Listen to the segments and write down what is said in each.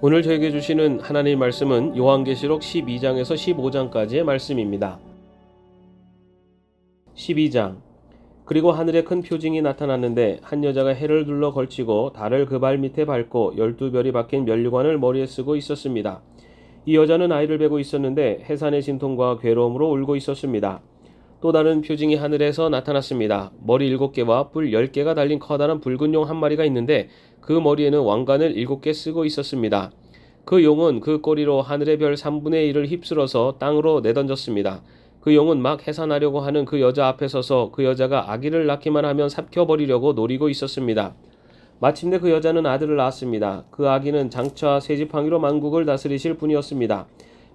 오늘 저에게 주시는 하나님의 말씀은 요한계시록 12장에서 15장까지의 말씀입니다. 12장. 그리고 하늘에 큰 표징이 나타났는데 한 여자가 해를 둘러 걸치고 달을 그 발 밑에 밟고 12별이 박힌 면류관을 머리에 쓰고 있었습니다. 이 여자는 아이를 베고 있었는데 해산의 진통과 괴로움으로 울고 있었습니다. 또 다른 표징이 하늘에서 나타났습니다. 머리 7개와 뿔 10개가 달린 커다란 붉은 용 한 마리가 있는데 그 머리에는 왕관을 7개 쓰고 있었습니다. 그 용은 그 꼬리로 하늘의 별 3분의 1을 휩쓸어서 땅으로 내던졌습니다. 그 용은 막 해산하려고 하는 그 여자 앞에 서서 그 여자가 아기를 낳기만 하면 삭혀버리려고 노리고 있었습니다. 마침내 그 여자는 아들을 낳았습니다. 그 아기는 장차 쇠지팡이로 만국을 다스리실 분이었습니다.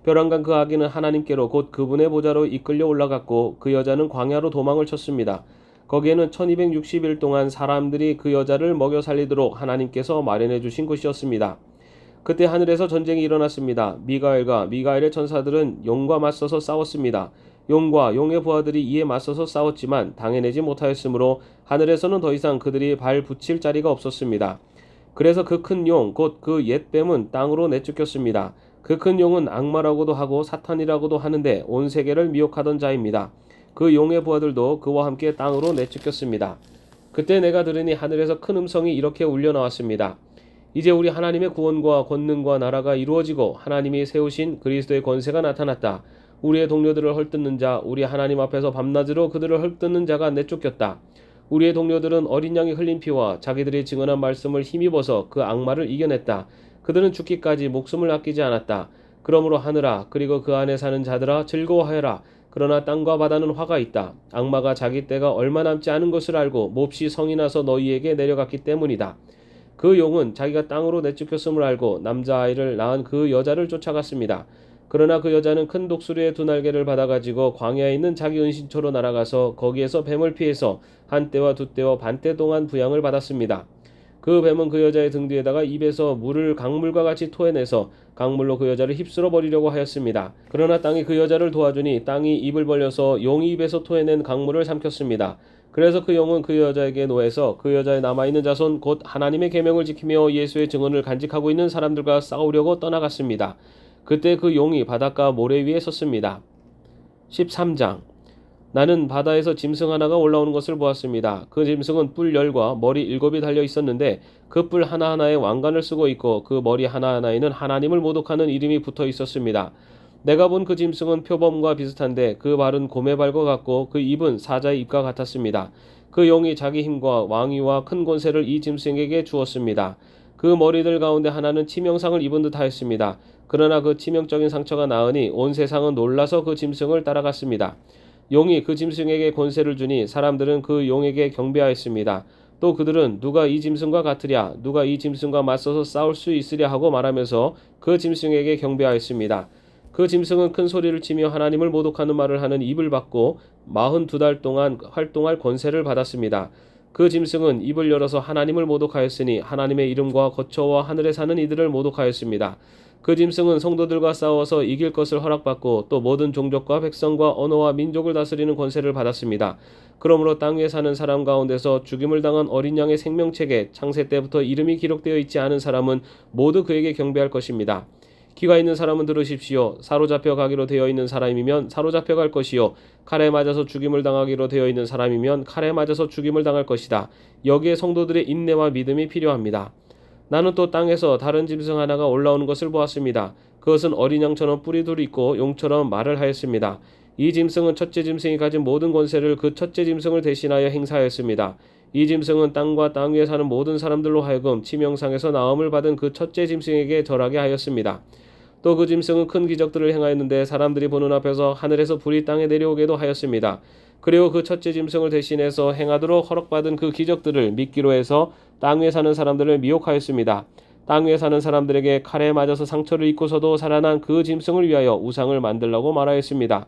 벼랑간 그 아기는 하나님께로 곧 그분의 보좌로 이끌려 올라갔고 그 여자는 광야로 도망을 쳤습니다. 거기에는 1260일 동안 사람들이 그 여자를 먹여 살리도록 하나님께서 마련해 주신 곳이었습니다. 그때 하늘에서 전쟁이 일어났습니다. 미가엘과 미가엘의 천사들은 용과 맞서서 싸웠습니다. 용과 용의 부하들이 이에 맞서서 싸웠지만 당해내지 못하였으므로 하늘에서는 더 이상 그들이 발 붙일 자리가 없었습니다. 그래서 그 큰 용, 곧 그 옛 뱀은 땅으로 내쫓겼습니다. 그 큰 용은 악마라고도 하고 사탄이라고도 하는데 온 세계를 미혹하던 자입니다. 그 용의 부하들도 그와 함께 땅으로 내쫓겼습니다. 그때 내가 들으니 하늘에서 큰 음성이 이렇게 울려 나왔습니다. 이제 우리 하나님의 구원과 권능과 나라가 이루어지고 하나님이 세우신 그리스도의 권세가 나타났다. 우리의 동료들을 헐뜯는 자, 우리 하나님 앞에서 밤낮으로 그들을 헐뜯는 자가 내쫓겼다. 우리의 동료들은 어린 양이 흘린 피와 자기들이 증언한 말씀을 힘입어서 그 악마를 이겨냈다. 그들은 죽기까지 목숨을 아끼지 않았다. 그러므로 하늘아, 그리고 그 안에 사는 자들아, 즐거워하여라. 그러나 땅과 바다는 화가 있다. 악마가 자기 때가 얼마 남지 않은 것을 알고 몹시 성이 나서 너희에게 내려갔기 때문이다. 그 용은 자기가 땅으로 내쫓겼음을 알고 남자아이를 낳은 그 여자를 쫓아갔습니다. 그러나 그 여자는 큰 독수리의 두 날개를 받아가지고 광야에 있는 자기 은신처로 날아가서 거기에서 뱀을 피해서 한 때와 두 때와 반 때 동안 부양을 받았습니다. 그 뱀은 그 여자의 등 뒤에다가 입에서 물을 강물과 같이 토해내서 강물로 그 여자를 휩쓸어 버리려고 하였습니다. 그러나 땅이 그 여자를 도와주니 땅이 입을 벌려서 용이 입에서 토해낸 강물을 삼켰습니다. 그래서 그 용은 그 여자에게 노해서 그 여자의 남아있는 자손 곧 하나님의 계명을 지키며 예수의 증언을 간직하고 있는 사람들과 싸우려고 떠나갔습니다. 그때 그 용이 바닷가 모래 위에 섰습니다. 13장. 나는 바다에서 짐승 하나가 올라오는 것을 보았습니다. 그 짐승은 뿔 10과 머리 7이 달려 있었는데 그 뿔 하나하나에 왕관을 쓰고 있고 그 머리 하나하나에는 하나님을 모독하는 이름이 붙어 있었습니다. 내가 본 그 짐승은 표범과 비슷한데 그 발은 곰의 발과 같고 그 입은 사자의 입과 같았습니다. 그 용이 자기 힘과 왕위와 큰 권세를 이 짐승에게 주었습니다. 그 머리들 가운데 하나는 치명상을 입은 듯 하였습니다. 그러나 그 치명적인 상처가 나으니 온 세상은 놀라서 그 짐승을 따라갔습니다. 용이 그 짐승에게 권세를 주니 사람들은 그 용에게 경배하였습니다. 또 그들은 누가 이 짐승과 같으랴, 누가 이 짐승과 맞서서 싸울 수 있으랴 하고 말하면서 그 짐승에게 경배하였습니다. 그 짐승은 큰 소리를 치며 하나님을 모독하는 말을 하는 입을 받고 42달 동안 활동할 권세를 받았습니다. 그 짐승은 입을 열어서 하나님을 모독하였으니 하나님의 이름과 거처와 하늘에 사는 이들을 모독하였습니다. 그 짐승은 성도들과 싸워서 이길 것을 허락받고 또 모든 종족과 백성과 언어와 민족을 다스리는 권세를 받았습니다. 그러므로 땅 위에 사는 사람 가운데서 죽임을 당한 어린 양의 생명책에 창세 때부터 이름이 기록되어 있지 않은 사람은 모두 그에게 경배할 것입니다. 귀가 있는 사람은 들으십시오. 사로잡혀 가기로 되어 있는 사람이면 사로잡혀 갈 것이요 칼에 맞아서 죽임을 당하기로 되어 있는 사람이면 칼에 맞아서 죽임을 당할 것이다. 여기에 성도들의 인내와 믿음이 필요합니다. 나는 또 땅에서 다른 짐승 하나가 올라오는 것을 보았습니다. 그것은 어린 양처럼 뿔이 둘 있고 용처럼 말을 하였습니다. 이 짐승은 첫째 짐승이 가진 모든 권세를 그 첫째 짐승을 대신하여 행사하였습니다. 이 짐승은 땅과 땅 위에 사는 모든 사람들로 하여금 치명상에서 나음을 받은 그 첫째 짐승에게 절하게 하였습니다. 또 그 짐승은 큰 기적들을 행하였는데 사람들이 보는 앞에서 하늘에서 불이 땅에 내려오게도 하였습니다. 그리고 그 첫째 짐승을 대신해서 행하도록 허락받은 그 기적들을 믿기로 해서 땅 위에 사는 사람들을 미혹하였습니다. 땅 위에 사는 사람들에게 칼에 맞아서 상처를 입고서도 살아난 그 짐승을 위하여 우상을 만들라고 말하였습니다.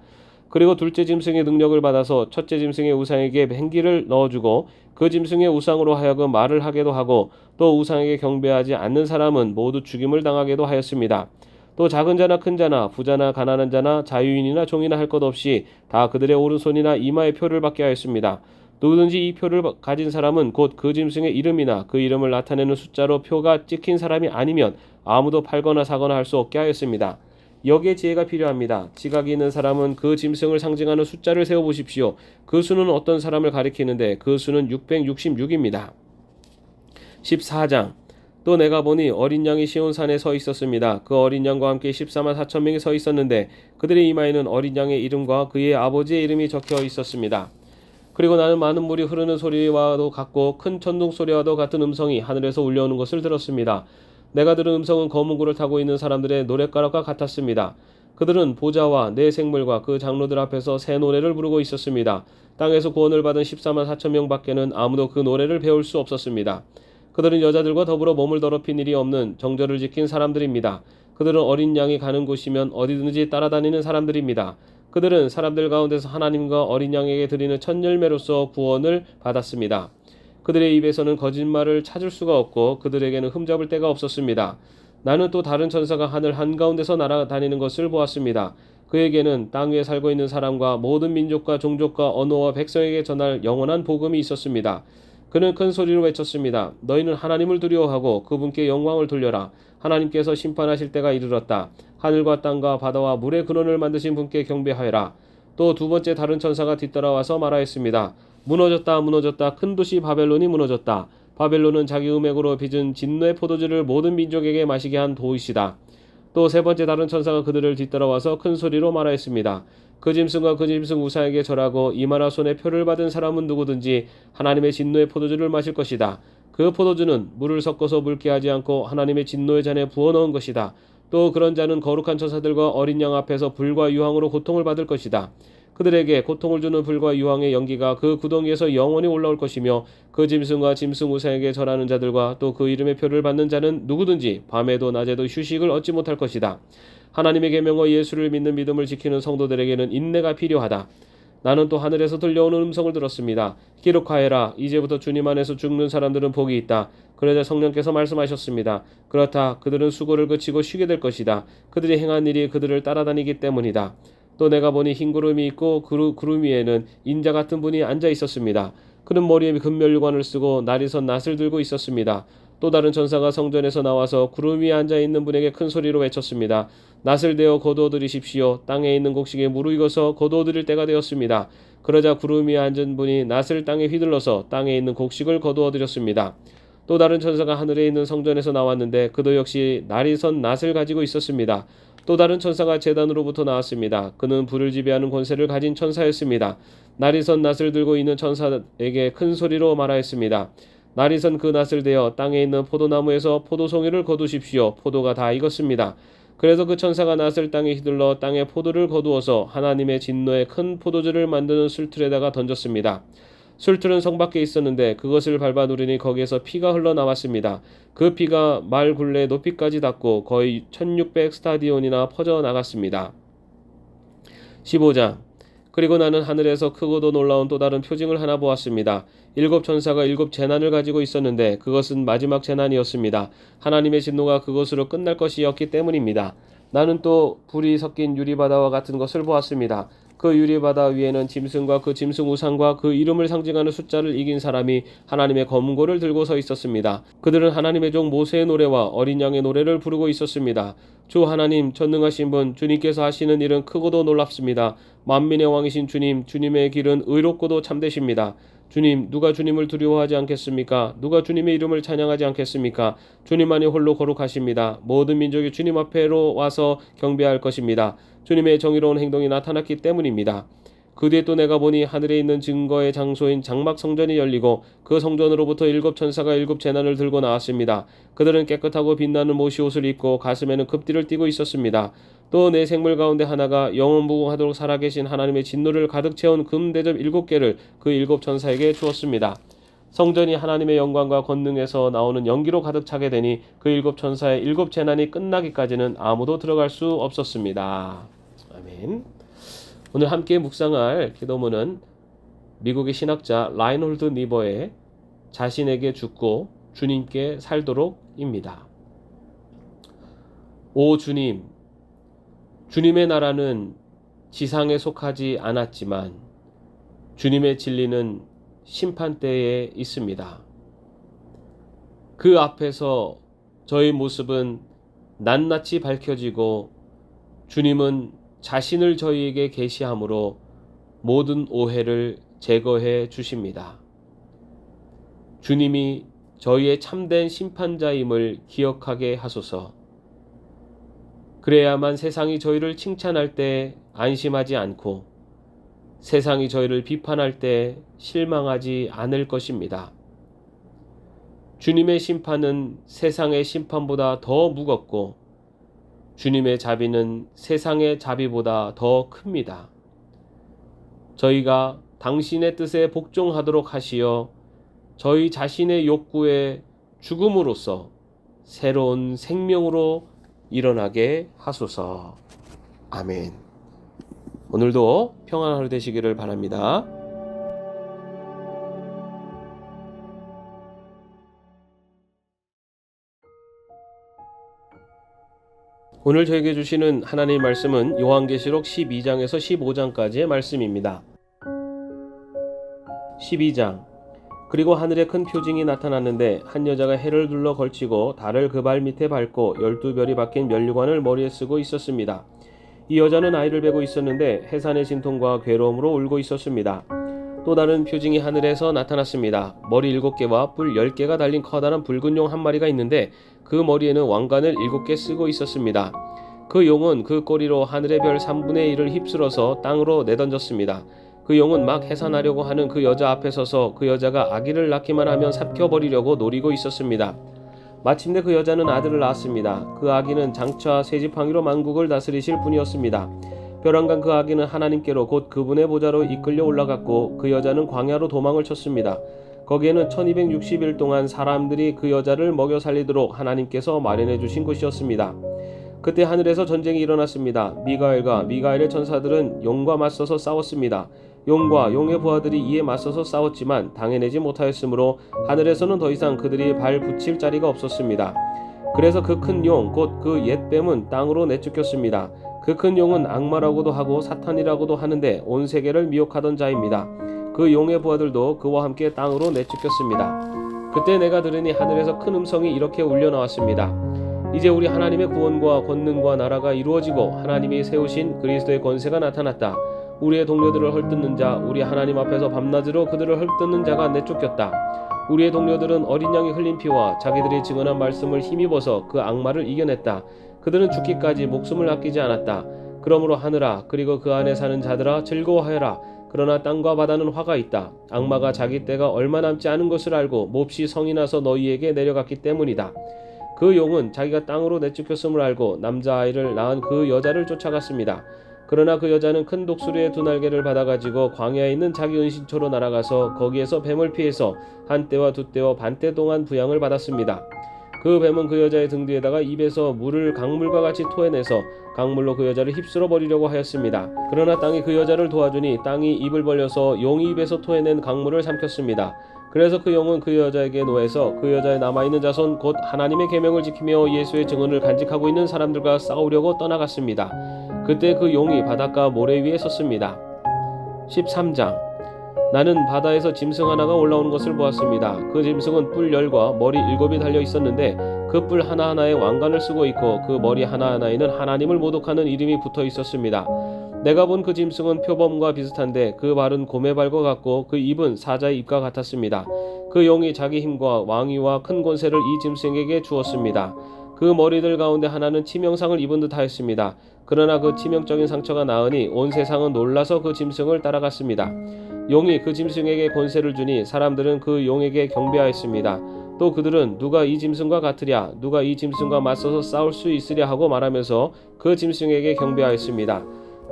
그리고 둘째 짐승의 능력을 받아서 첫째 짐승의 우상에게 행기를 넣어주고 그 짐승의 우상으로 하여금 말을 하게도 하고 또 우상에게 경배하지 않는 사람은 모두 죽임을 당하게도 하였습니다. 또 작은 자나 큰 자나 부자나 가난한 자나 자유인이나 종이나 할 것 없이 다 그들의 오른손이나 이마에 표를 받게 하였습니다. 누구든지 이 표를 가진 사람은 곧 그 짐승의 이름이나 그 이름을 나타내는 숫자로 표가 찍힌 사람이 아니면 아무도 팔거나 사거나 할 수 없게 하였습니다. 여기에 지혜가 필요합니다. 지각이 있는 사람은 그 짐승을 상징하는 숫자를 세어보십시오. 그 수는 어떤 사람을 가리키는데 그 수는 666입니다. 14장. 또 내가 보니 어린 양이 시온산에 서 있었습니다. 그 어린 양과 함께 14만 4천 명이 서 있었는데 그들의 이마에는 어린 양의 이름과 그의 아버지의 이름이 적혀 있었습니다. 그리고 나는 많은 물이 흐르는 소리와도 같고 큰 천둥 소리와도 같은 음성이 하늘에서 울려오는 것을 들었습니다. 내가 들은 음성은 검은 구를 타고 있는 사람들의 노랫가락과 같았습니다. 그들은 보좌와 네 생물과 그 장로들 앞에서 새 노래를 부르고 있었습니다. 땅에서 구원을 받은 14만 4천 명 밖에는 아무도 그 노래를 배울 수 없었습니다. 그들은 여자들과 더불어 몸을 더럽힌 일이 없는 정절을 지킨 사람들입니다. 그들은 어린 양이 가는 곳이면 어디든지 따라다니는 사람들입니다. 그들은 사람들 가운데서 하나님과 어린 양에게 드리는 첫 열매로서 구원을 받았습니다. 그들의 입에서는 거짓말을 찾을 수가 없고 그들에게는 흠잡을 데가 없었습니다. 나는 또 다른 천사가 하늘 한가운데서 날아다니는 것을 보았습니다. 그에게는 땅 위에 살고 있는 사람과 모든 민족과 종족과 언어와 백성에게 전할 영원한 복음이 있었습니다. 그는 큰 소리로 외쳤습니다. 너희는 하나님을 두려워하고 그분께 영광을 돌려라. 하나님께서 심판하실 때가 이르렀다. 하늘과 땅과 바다와 물의 근원을 만드신 분께 경배하여라. 또 두 번째 다른 천사가 뒤따라와서 말하였습니다. 무너졌다 무너졌다 큰 도시 바벨론이 무너졌다. 바벨론은 자기 음액으로 빚은 진노의 포도주를 모든 민족에게 마시게 한 도시다. 또 세 번째 다른 천사가 그들을 뒤따라와서 큰 소리로 말하였습니다. 그 짐승과 그 짐승 우상에게 절하고 이마나 손에 표를 받은 사람은 누구든지 하나님의 진노의 포도주를 마실 것이다. 그 포도주는 물을 섞어서 묽게 하지 않고 하나님의 진노의 잔에 부어넣은 것이다. 또 그런 자는 거룩한 천사들과 어린 양 앞에서 불과 유황으로 고통을 받을 것이다. 그들에게 고통을 주는 불과 유황의 연기가 그 구덩이에서 영원히 올라올 것이며 그 짐승과 짐승 우상에게 절하는 자들과 또 그 이름의 표를 받는 자는 누구든지 밤에도 낮에도 휴식을 얻지 못할 것이다. 하나님의 계명과 예수를 믿는 믿음을 지키는 성도들에게는 인내가 필요하다. 나는 또 하늘에서 들려오는 음성을 들었습니다. 기록하여라. 이제부터 주님 안에서 죽는 사람들은 복이 있다. 그러자 성령께서 말씀하셨습니다. 그렇다. 그들은 수고를 그치고 쉬게 될 것이다. 그들이 행한 일이 그들을 따라다니기 때문이다. 또 내가 보니 흰 구름이 있고 구름 위에는 인자 같은 분이 앉아 있었습니다. 그는 머리에 금면류관을 쓰고 날이 선 낫을 들고 있었습니다. 또 다른 천사가 성전에서 나와서 구름 위에 앉아 있는 분에게 큰 소리로 외쳤습니다. 낫을 대어 거두어들이십시오. 땅에 있는 곡식에 무르익어서 거두어들일 때가 되었습니다. 그러자 구름 위에 앉은 분이 낫을 땅에 휘둘러서 땅에 있는 곡식을 거두어들였습니다. 또 다른 천사가 하늘에 있는 성전에서 나왔는데 그도 역시 날이 선 낫을 가지고 있었습니다. 또 다른 천사가 제단으로부터 나왔습니다. 그는 불을 지배하는 권세를 가진 천사였습니다. 날이 선 낫을 들고 있는 천사에게 큰 소리로 말하였습니다. 날이 선 그 낫을 대어 땅에 있는 포도나무에서 포도송이를 거두십시오. 포도가 다 익었습니다. 그래서 그 천사가 낫을 땅에 휘둘러 땅에 포도를 거두어서 하나님의 진노의 큰 포도주를 만드는 술틀에다가 던졌습니다. 술틀은 성 밖에 있었는데 그것을 밟아 누르니 거기에서 피가 흘러나왔습니다. 그 피가 말 굴레 높이까지 닿고 거의 1600 스타디온이나 퍼져나갔습니다. 15장. 그리고 나는 하늘에서 크고도 놀라운 또 다른 표징을 하나 보았습니다. 7 천사가 7 재난을 가지고 있었는데 그것은 마지막 재난이었습니다. 하나님의 진노가 그것으로 끝날 것이었기 때문입니다. 나는 또 불이 섞인 유리바다와 같은 것을 보았습니다. 그 유리바다 위에는 짐승과 그 짐승 우상과 그 이름을 상징하는 숫자를 이긴 사람이 하나님의 검은고를 들고 서 있었습니다. 그들은 하나님의 종 모세의 노래와 어린 양의 노래를 부르고 있었습니다. 주 하나님 전능하신 분 주님께서 하시는 일은 크고도 놀랍습니다. 만민의 왕이신 주님, 주님의 길은 의롭고도 참되십니다. 주님, 누가 주님을 두려워하지 않겠습니까? 누가 주님의 이름을 찬양하지 않겠습니까? 주님만이 홀로 거룩하십니다. 모든 민족이 주님 앞에로 와서 경배할 것입니다. 주님의 정의로운 행동이 나타났기 때문입니다. 그 뒤에 또 내가 보니 하늘에 있는 증거의 장소인 장막 성전이 열리고 그 성전으로부터 7 천사가 7 재난을 들고 나왔습니다. 그들은 깨끗하고 빛나는 못이옷을 입고 가슴에는 급띠를 띠고 있었습니다. 또 네 생물 가운데 하나가 영원무궁하도록 살아계신 하나님의 진노를 가득 채운 금대접 7개를 그 7 천사에게 주었습니다. 성전이 하나님의 영광과 권능에서 나오는 연기로 가득 차게 되니 그 7 천사의 7 재난이 끝나기까지는 아무도 들어갈 수 없었습니다. 아멘. 오늘 함께 묵상할 기도문은 미국의 신학자 라인홀드 니버의 자신에게 죽고 주님께 살도록입니다. 오 주님, 주님의 나라는 지상에 속하지 않았지만 주님의 진리는 심판대에 있습니다. 그 앞에서 저희 모습은 낱낱이 밝혀지고 주님은 자신을 저희에게 계시함으로 모든 오해를 제거해 주십니다. 주님이 저희의 참된 심판자임을 기억하게 하소서. 그래야만 세상이 저희를 칭찬할 때 안심하지 않고 세상이 저희를 비판할 때 실망하지 않을 것입니다. 주님의 심판은 세상의 심판보다 더 무겁고 주님의 자비는 세상의 자비보다 더 큽니다. 저희가 당신의 뜻에 복종하도록 하시어 저희 자신의 욕구에 죽음으로써 새로운 생명으로 일어나게 하소서. 아멘. 오늘도 평안한 하루 되시기를 바랍니다. 오늘 저에게 주시는 하나님의 말씀은 요한계시록 12장에서 15장까지의 말씀입니다. 12장. 그리고 하늘에 큰 표징이 나타났는데 한 여자가 해를 둘러 걸치고 달을 그 발 밑에 밟고 12별이 박힌 면류관을 머리에 쓰고 있었습니다. 이 여자는 아이를 베고 있었는데 해산의 진통과 괴로움으로 울고 있었습니다. 또 다른 표징이 하늘에서 나타났습니다. 머리 7개와 뿔 10개가 달린 커다란 붉은 용 한 마리가 있는데 그 머리에는 왕관을 7개 쓰고 있었습니다. 그 용은 그 꼬리로 하늘의 별 3분의 1을 휩쓸어서 땅으로 내던졌습니다. 그 용은 막 해산하려고 하는 그 여자 앞에 서서 그 여자가 아기를 낳기만 하면 삭혀버리려고 노리고 있었습니다. 마침내 그 여자는 아들을 낳았습니다. 그 아기는 장차 쇠지팡이로 만국을 다스리실 분이었습니다. 벼랑간 그 아기는 하나님께로 곧 그분의 보좌로 이끌려 올라갔고 그 여자는 광야로 도망을 쳤습니다. 거기에는 1260일 동안 사람들이 그 여자를 먹여 살리도록 하나님께서 마련해 주신 곳이었습니다. 그때 하늘에서 전쟁이 일어났습니다. 미가엘과 미가엘의 천사들은 용과 맞서서 싸웠습니다. 용과 용의 부하들이 이에 맞서서 싸웠지만 당해내지 못하였으므로 하늘에서는 더 이상 그들이 발 붙일 자리가 없었습니다. 그래서 그 큰 용, 곧 그 옛 뱀은 땅으로 내쫓겼습니다. 그 큰 용은 악마라고도 하고 사탄이라고도 하는데 온 세계를 미혹하던 자입니다. 그 용의 부하들도 그와 함께 땅으로 내쫓겼습니다. 그때 내가 들으니 하늘에서 큰 음성이 이렇게 울려 나왔습니다. 이제 우리 하나님의 구원과 권능과 나라가 이루어지고 하나님이 세우신 그리스도의 권세가 나타났다. 우리의 동료들을 헐뜯는 자, 우리 하나님 앞에서 밤낮으로 그들을 헐뜯는 자가 내쫓겼다. 우리의 동료들은 어린 양이 흘린 피와 자기들이 증언한 말씀을 힘입어서 그 악마를 이겨냈다. 그들은 죽기까지 목숨을 아끼지 않았다. 그러므로 하늘아, 그리고 그 안에 사는 자들아, 즐거워하여라. 그러나 땅과 바다는 화가 있다. 악마가 자기 때가 얼마 남지 않은 것을 알고 몹시 성이 나서 너희에게 내려갔기 때문이다. 그 용은 자기가 땅으로 내쫓겼음을 알고 남자아이를 낳은 그 여자를 쫓아갔습니다. 그러나 그 여자는 큰 독수리의 2날개를 받아가지고 광야에 있는 자기 은신처로 날아가서 거기에서 뱀을 피해서 한 때와 2때와 반때 동안 부양을 받았습니다. 그 뱀은 그 여자의 등 뒤에다가 입에서 물을 강물과 같이 토해내서 강물로 그 여자를 휩쓸어 버리려고 하였습니다. 그러나 땅이 그 여자를 도와주니 땅이 입을 벌려서 용이 입에서 토해낸 강물을 삼켰습니다. 그래서 그 용은 그 여자에게 노해서 그 여자의 남아있는 자손 곧 하나님의 계명을 지키며 예수의 증언을 간직하고 있는 사람들과 싸우려고 떠나갔습니다. 그때 그 용이 바닷가 모래 위에 섰습니다. 13장. 나는 바다에서 짐승 하나가 올라오는 것을 보았습니다. 그 짐승은 뿔 10과 머리 7이 달려 있었는데 그 뿔 하나하나에 왕관을 쓰고 있고 그 머리 하나하나에는 하나님을 모독하는 이름이 붙어 있었습니다. 내가 본 그 짐승은 표범과 비슷한데 그 발은 곰의 발과 같고 그 입은 사자의 입과 같았습니다. 그 용이 자기 힘과 왕위와 큰 권세를 이 짐승에게 주었습니다. 그 머리들 가운데 하나는 치명상을 입은 듯 하였습니다. 그러나 그 치명적인 상처가 나으니 온 세상은 놀라서 그 짐승을 따라갔습니다. 용이 그 짐승에게 권세를 주니 사람들은 그 용에게 경배하였습니다. 또 그들은 누가 이 짐승과 같으랴, 누가 이 짐승과 맞서서 싸울 수 있으랴 하고 말하면서 그 짐승에게 경배하였습니다.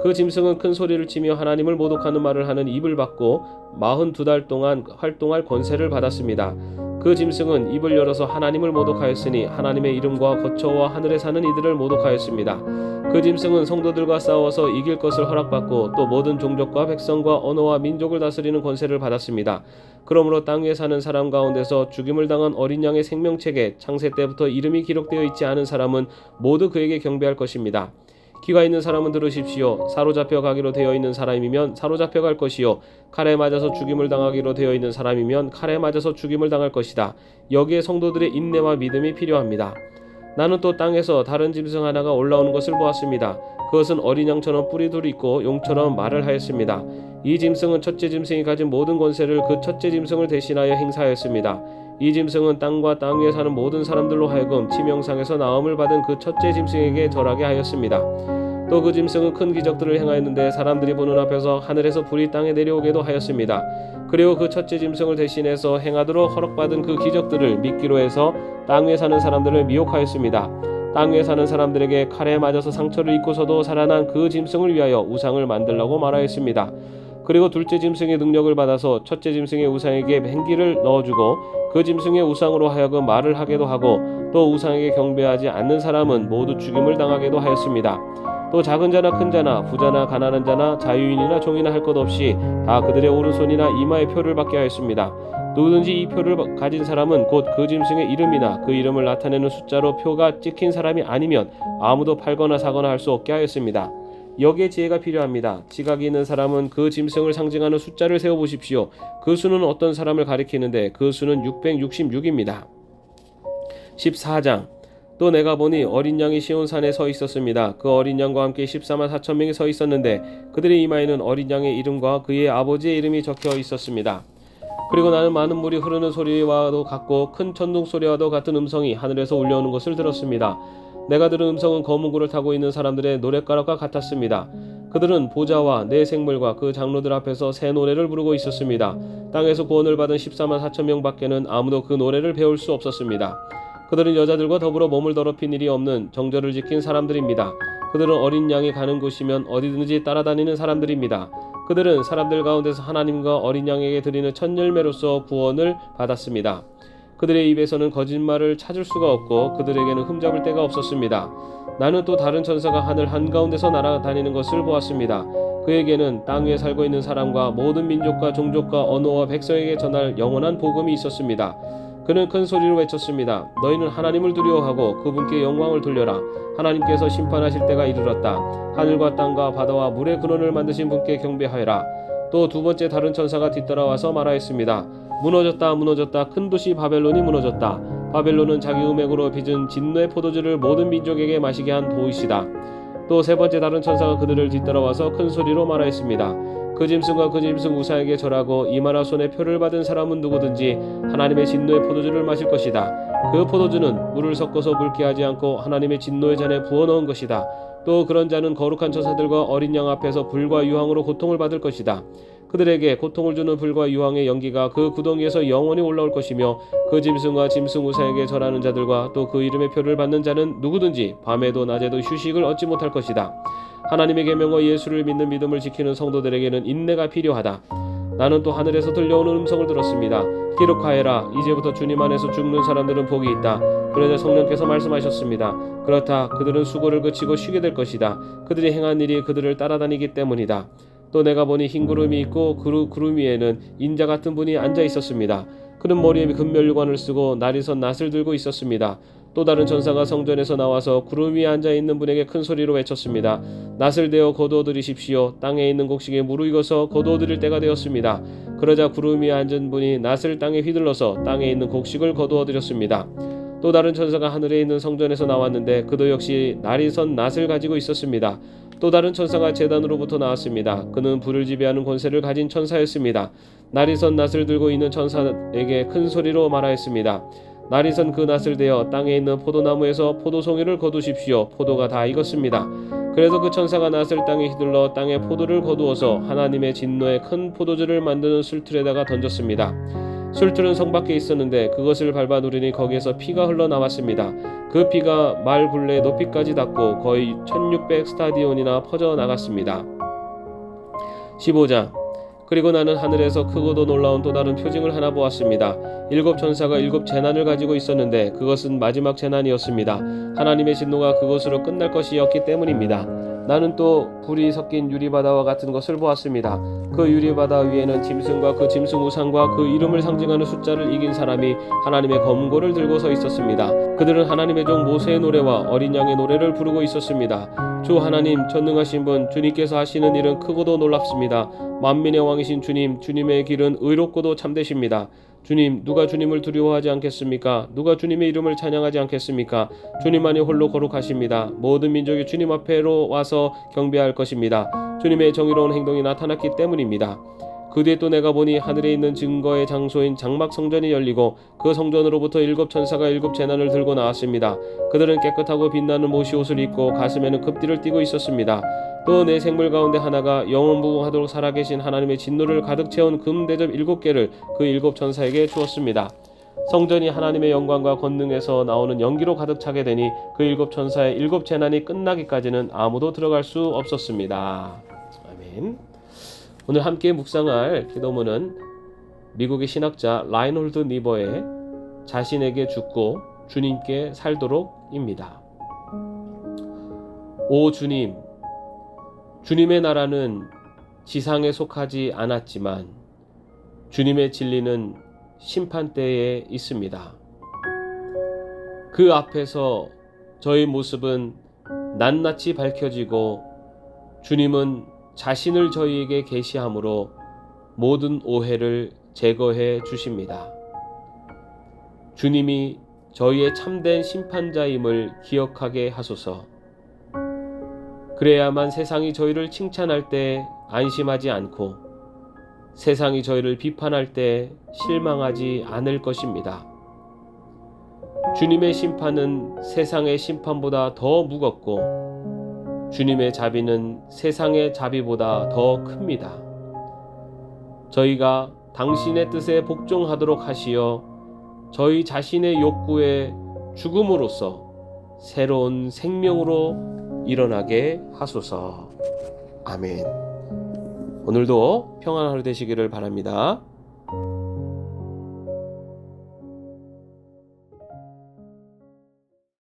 그 짐승은 큰 소리를 치며 하나님을 모독하는 말을 하는 입을 받고 42달 동안 활동할 권세를 받았습니다. 그 짐승은 입을 열어서 하나님을 모독하였으니 하나님의 이름과 거처와 하늘에 사는 이들을 모독하였습니다. 그 짐승은 성도들과 싸워서 이길 것을 허락받고 또 모든 종족과 백성과 언어와 민족을 다스리는 권세를 받았습니다. 그러므로 땅 위에 사는 사람 가운데서 죽임을 당한 어린 양의 생명책에 창세 때부터 이름이 기록되어 있지 않은 사람은 모두 그에게 경배할 것입니다. 귀가 있는 사람은 들으십시오. 사로잡혀 가기로 되어 있는 사람이면 사로잡혀 갈 것이요 칼에 맞아서 죽임을 당하기로 되어 있는 사람이면 칼에 맞아서 죽임을 당할 것이다. 여기에 성도들의 인내와 믿음이 필요합니다. 나는 또 땅에서 다른 짐승 하나가 올라오는 것을 보았습니다. 그것은 어린 양처럼 뿔이 둘 있고 용처럼 말을 하였습니다. 이 짐승은 첫째 짐승이 가진 모든 권세를 그 첫째 짐승을 대신하여 행사하였습니다. 이 짐승은 땅과 땅 위에 사는 모든 사람들로 하여금 치명상에서 나음을 받은 그 첫째 짐승에게 절하게 하였습니다. 또 그 짐승은 큰 기적들을 행하였는데 사람들이 보는 앞에서 하늘에서 불이 땅에 내려오게도 하였습니다. 그리고 그 첫째 짐승을 대신해서 행하도록 허락받은 그 기적들을 믿기로 해서 땅 위에 사는 사람들을 미혹하였습니다. 땅 위에 사는 사람들에게 칼에 맞아서 상처를 입고서도 살아난 그 짐승을 위하여 우상을 만들라고 말하였습니다. 그리고 둘째 짐승의 능력을 받아서 첫째 짐승의 우상에게 맹기를 넣어주고 그 짐승의 우상으로 하여금 말을 하게도 하고 또 우상에게 경배하지 않는 사람은 모두 죽임을 당하게도 하였습니다. 또 작은 자나 큰 자나 부자나 가난한 자나 자유인이나 종이나 할 것 없이 다 그들의 오른손이나 이마에 표를 받게 하였습니다. 누구든지 이 표를 가진 사람은 곧 그 짐승의 이름이나 그 이름을 나타내는 숫자로 표가 찍힌 사람이 아니면 아무도 팔거나 사거나 할 수 없게 하였습니다. 여기에 지혜가 필요합니다. 지각이 있는 사람은 그 짐승을 상징하는 숫자를 세어보십시오. 그 수는 어떤 사람을 가리키는데 그 수는 666입니다. 14장. 또 내가 보니 어린 양이 시온산에 서 있었습니다. 그 어린 양과 함께 14만 4천 명이 서 있었는데 그들의 이마에는 어린 양의 이름과 그의 아버지의 이름이 적혀 있었습니다. 그리고 나는 많은 물이 흐르는 소리와도 같고 큰 천둥 소리와도 같은 음성이 하늘에서 울려오는 것을 들었습니다. 내가 들은 음성은 검은 구를 타고 있는 사람들의 노랫가락과 같았습니다. 그들은 보좌와 내 생물과 그 장로들 앞에서 새 노래를 부르고 있었습니다. 땅에서 구원을 받은 14만 4천 명 밖에는 아무도 그 노래를 배울 수 없었습니다. 그들은 여자들과 더불어 몸을 더럽힌 일이 없는 정절을 지킨 사람들입니다. 그들은 어린 양이 가는 곳이면 어디든지 따라다니는 사람들입니다. 그들은 사람들 가운데서 하나님과 어린 양에게 드리는 첫 열매로서 구원을 받았습니다. 그들의 입에서는 거짓말을 찾을 수가 없고 그들에게는 흠잡을 데가 없었습니다. 나는 또 다른 천사가 하늘 한가운데서 날아다니는 것을 보았습니다. 그에게는 땅 위에 살고 있는 사람과 모든 민족과 종족과 언어와 백성에게 전할 영원한 복음이 있었습니다. 그는 큰 소리로 외쳤습니다. 너희는 하나님을 두려워하고 그분께 영광을 돌려라. 하나님께서 심판하실 때가 이르렀다. 하늘과 땅과 바다와 물의 근원을 만드신 분께 경배하여라. 또 두 번째 다른 천사가 뒤따라와서 말하였습니다. 무너졌다 무너졌다 큰 도시 바벨론이 무너졌다. 바벨론은 자기 음액으로 빚은 진노의 포도주를 모든 민족에게 마시게 한 도시다. 또 세 번째 다른 천사가 그들을 뒤따라와서 큰 소리로 말하였습니다. 그 짐승과 그 짐승 우상에게 절하고 이마나 손에 표를 받은 사람은 누구든지 하나님의 진노의 포도주를 마실 것이다. 그 포도주는 물을 섞어서 붉게 하지 않고 하나님의 진노의 잔에 부어 넣은 것이다. 또 그런 자는 거룩한 천사들과 어린 양 앞에서 불과 유황으로 고통을 받을 것이다. 그들에게 고통을 주는 불과 유황의 연기가 그 구덩이에서 영원히 올라올 것이며 그 짐승과 짐승 우상에게 절하는 자들과 또 그 이름의 표를 받는 자는 누구든지 밤에도 낮에도 휴식을 얻지 못할 것이다. 하나님의 계명과 예수를 믿는 믿음을 지키는 성도들에게는 인내가 필요하다. 나는 또 하늘에서 들려오는 음성을 들었습니다. 기록하여라. 이제부터 주님 안에서 죽는 사람들은 복이 있다. 그러자 성령께서 말씀하셨습니다. 그렇다. 그들은 수고를 그치고 쉬게 될 것이다. 그들이 행한 일이 그들을 따라다니기 때문이다. 또 내가 보니 흰 구름이 있고 그 구름 위에는 인자 같은 분이 앉아 있었습니다. 그는 머리에 금면류관을 쓰고 날이 선 낫을 들고 있었습니다. 또 다른 천사가 성전에서 나와서 구름 위에 앉아 있는 분에게 큰 소리로 외쳤습니다. 낫을 대어 거두어 들이십시오. 땅에 있는 곡식에 무르익어서 거두어 들일 때가 되었습니다. 그러자 구름 위에 앉은 분이 낫을 땅에 휘둘러서 땅에 있는 곡식을 거두어 들였습니다. 또 다른 천사가 하늘에 있는 성전에서 나왔는데 그도 역시 날이 선 낫을 가지고 있었습니다. 또 다른 천사가 제단으로부터 나왔습니다. 그는 불을 지배하는 권세를 가진 천사였습니다. 날이 선 낫을 들고 있는 천사에게 큰 소리로 말하였습니다. 날이 선 그 낫을 대어 땅에 있는 포도나무에서 포도송이를 거두십시오. 포도가 다 익었습니다. 그래서 그 천사가 낫을 땅에 휘둘러 땅에 포도를 거두어서 하나님의 진노의 큰 포도주를 만드는 술틀에다가 던졌습니다. 술틀은 성 밖에 있었는데 그것을 밟아 누르니 거기에서 피가 흘러나왔습니다. 그 피가 말 굴레 높이까지 닿고 거의 1600 스타디온이나 퍼져나갔습니다. 15장. 그리고 나는 하늘에서 크고도 놀라운 또 다른 표징을 하나 보았습니다. 7 천사가 7 재난을 가지고 있었는데 그것은 마지막 재난이었습니다. 하나님의 진노가 그것으로 끝날 것이었기 때문입니다. 나는 또 불이 섞인 유리바다와 같은 것을 보았습니다. 그 유리바다 위에는 짐승과 그 짐승 우상과 그 이름을 상징하는 숫자를 이긴 사람이 하나님의 검고를 들고 서 있었습니다. 그들은 하나님의 종 모세의 노래와 어린 양의 노래를 부르고 있었습니다. 주 하나님 전능하신 분, 주님께서 하시는 일은 크고도 놀랍습니다. 만민의 왕이신 주님, 주님의 길은 의롭고도 참되십니다. 주님, 누가 주님을 두려워하지 않겠습니까? 누가 주님의 이름을 찬양하지 않겠습니까? 주님만이 홀로 거룩하십니다. 모든 민족이 주님 앞에로 와서 경배할 것입니다. 주님의 정의로운 행동이 나타났기 때문입니다. 그 뒤에 또 내가 보니 하늘에 있는 증거의 장소인 장막 성전이 열리고 그 성전으로부터 7 천사가 7 재난을 들고 나왔습니다. 그들은 깨끗하고 빛나는 못이 옷을 입고 가슴에는 급띠를 띠고 있었습니다. 또 내 생물 가운데 하나가 영원무궁하도록 살아계신 하나님의 진노를 가득 채운 금 대접 7개를 그 7 천사에게 주었습니다. 성전이 하나님의 영광과 권능에서 나오는 연기로 가득 차게 되니 그 7 천사의 7 재난이 끝나기까지는 아무도 들어갈 수 없었습니다. 아멘. 오늘 함께 묵상할 기도문은 미국의 신학자 라인홀드 니버의 자신에게 죽고 주님께 살도록입니다. 오 주님, 주님의 나라는 지상에 속하지 않았지만 주님의 진리는 심판대에 있습니다. 그 앞에서 저희 모습은 낱낱이 밝혀지고 주님은 자신을 저희에게 계시함으로 모든 오해를 제거해 주십니다. 주님이 저희의 참된 심판자임을 기억하게 하소서. 그래야만 세상이 저희를 칭찬할 때 안심하지 않고 세상이 저희를 비판할 때 실망하지 않을 것입니다. 주님의 심판은 세상의 심판보다 더 무겁고 주님의 자비는 세상의 자비보다 더 큽니다. 저희가 당신의 뜻에 복종하도록 하시어 저희 자신의 욕구에 죽음으로써 새로운 생명으로 일어나게 하소서. 아멘. 오늘도 평안한 하루 되시기를 바랍니다.